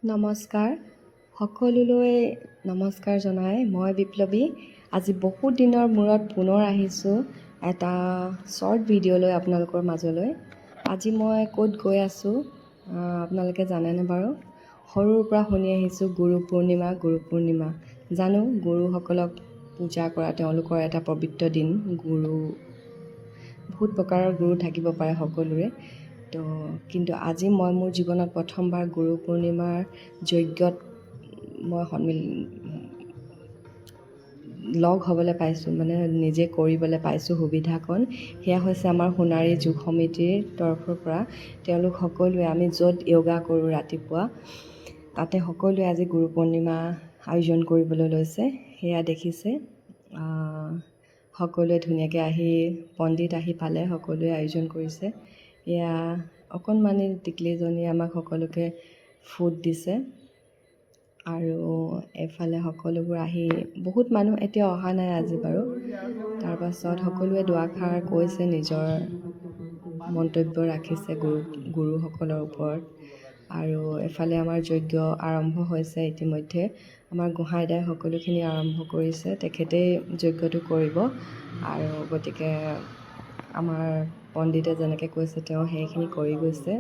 নমস্কাৰ সকলোলৈ নমস্কাৰ জনাই মই বিপ্লৱী আজি বহুত দিনৰ মূৰত পুনৰ আহিছোঁ এটা শ্বৰ্ট ভিডিঅ' লৈ আপোনালোকৰ মাজলৈ। আজি মই ক'ত গৈ আছোঁ আপোনালোকে জানেনে বাৰু? সৰুৰ পৰা শুনি আহিছোঁ গুৰু পূৰ্ণিমা জানো গুৰুসকলক পূজা কৰা তেওঁলোকৰ এটা পবিত্ৰ দিন। গুৰু বহুত প্ৰকাৰৰ গুৰু থাকিব পাৰে সকলোৰে, কিন্তু আজি মই মোৰ জীৱনত প্ৰথমবাৰ গুৰু পূৰ্ণিমাৰ যজ্ঞত মই লগ হ'বলৈ পাইছোঁ, মানে নিজে কৰিবলৈ পাইছোঁ সুবিধাকণ। সেয়া হৈছে আমাৰ সোণাৰী যোগ সমিতিৰ তৰফৰ পৰা। তেওঁলোক সকলোৱে আমি য'ত য়োগা কৰোঁ ৰাতিপুৱা, তাতে সকলোৱে আজি গুৰু পূৰ্ণিমা আয়োজন কৰিবলৈ লৈছে। সেয়া দেখিছে সকলোৱে ধুনীয়াকৈ পণ্ডিত আহি পালে, সকলোৱে আয়োজন কৰিছে। এয়া অকণমানি টিকলিজনীয়ে আমাক সকলোকে ফুড দিছে আৰু এফালে সকলোবোৰ আহি বহুত মানুহ এতিয়া অহা নাই আজি বাৰু। তাৰপাছত সকলোৱে দুআষাৰ কৈছে, নিজৰ মন্তব্য ৰাখিছে গুৰুসকলৰ ওপৰত। আৰু এফালে আমাৰ যজ্ঞ আৰম্ভ হৈছে ইতিমধ্যে। আমাৰ গোহাঁইদাই সকলোখিনি আৰম্ভ কৰিছে, তেখেতেই যজ্ঞটো কৰিব আৰু গতিকে আমাৰ পণ্ডিতে যেনেকৈ কৈছে তেওঁ সেইখিনি কৰি গৈছে।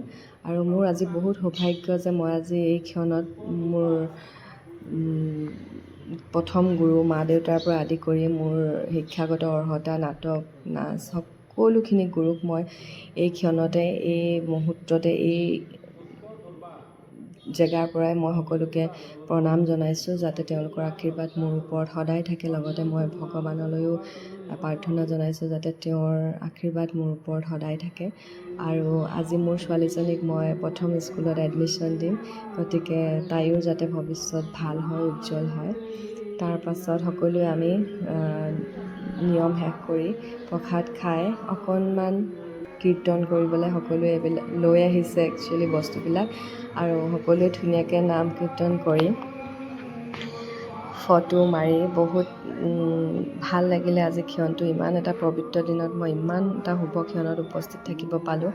আৰু মোৰ আজি বহুত সৌভাগ্য যে মই আজি এই ক্ষণত মোৰ প্ৰথম গুৰু মা দেউতাৰ পৰা আদি কৰি মোৰ শিক্ষাগত অৰ্হতা, নাটক, নাচ সকলোখিনি গুৰুক মই এই ক্ষণতে, এই মুহূৰ্ততে, এই জেগাৰ পৰাই মই সকলোকে প্ৰণাম জনাইছোঁ, যাতে তেওঁলোকৰ আশীৰ্বাদ মোৰ ওপৰত সদায় থাকে। লগতে মই ভগৱানলৈও প্ৰাৰ্থনা জনাইছোঁ যাতে তেওঁৰ আশীৰ্বাদ মোৰ ওপৰত সদায় থাকে। আৰু আজি মোৰ ছোৱালীজনীক মই প্ৰথম স্কুলত এডমিশ্যন দিম, গতিকে তাইৰো যাতে ভৱিষ্যত ভাল হয়, উজ্জ্বল হয়। তাৰ পাছত সকলোৱে আমি নিয়ম শেষ কৰি প্ৰসাদ খাই অকণমান কীৰ্তন কৰিবলৈ সকলোৱে এইবিলাক লৈ আহিছে একচুৱেলি বস্তুবিলাক। আৰু সকলোৱে ধুনীয়াকৈ নাম কীৰ্তন কৰি ফটো মাৰি বহুত ভাল লাগিলে আজি ক্ষণটো। ইমান এটা পবিত্ৰ দিনত মই ইমান এটা শুভ ক্ষণত উপস্থিত থাকিব পালোঁ।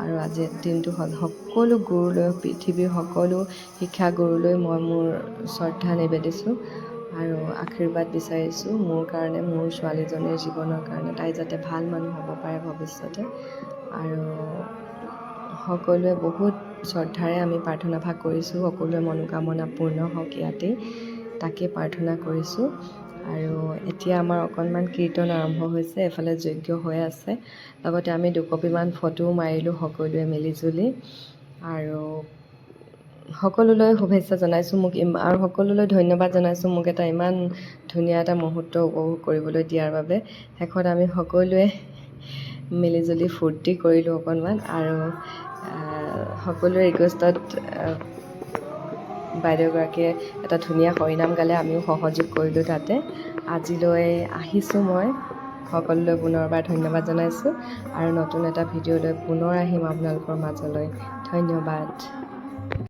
আৰু আজিৰ দিনটো সকলো গুৰুলৈ, পৃথিৱীৰ সকলো শিক্ষাগুৰুলৈ মই মোৰ শ্ৰদ্ধা নিবেদিছোঁ আৰু আশীৰ্বাদ বিচাৰিছোঁ মোৰ কাৰণে, মোৰ ছোৱালীজনীৰ জীৱনৰ কাৰণে। তাই যাতে ভাল মানুহ হ'ব পাৰে ভৱিষ্যতে। আৰু সকলোৱে বহুত শ্ৰদ্ধাৰে আমি প্ৰাৰ্থনা ভাগ কৰিছোঁ, সকলোৱে মনোকামনা পূৰ্ণ হওক ইয়াতেই, তাকে প্ৰাৰ্থনা কৰিছোঁ। আৰু এতিয়া আমাৰ অকণমান কীৰ্তন আৰম্ভ হৈছে, এফালে যজ্ঞ হৈ আছে, লগতে আমি দুকপিমান ফটোও মাৰিলোঁ সকলোৱে মিলিজুলি। আৰু সকলোলৈ শুভেচ্ছা জনাইছোঁ আৰু সকলোলৈ ধন্যবাদ জনাইছোঁ মোক এটা ইমান ধুনীয়া এটা মুহূৰ্ত উপভোগ কৰিবলৈ দিয়াৰ বাবে। শেষত আমি সকলোৱে মিলিজুলি ফূৰ্তি কৰিলোঁ অকণমান। আৰু সকলোৰে ৰিকুৱেষ্টত বাইদেউগৰাকীয়ে এটা ধুনীয়া হৰিনাম গালে, আমিও সহযোগ কৰিলোঁ তাতে। আজিলৈ আহিছোঁ মই, সকলোলৈ পুনৰবাৰ ধন্যবাদ জনাইছোঁ আৰু নতুন এটা ভিডিঅ' লৈ পুনৰ আহিম আপোনালোকৰ মাজলৈ। ধন্যবাদ।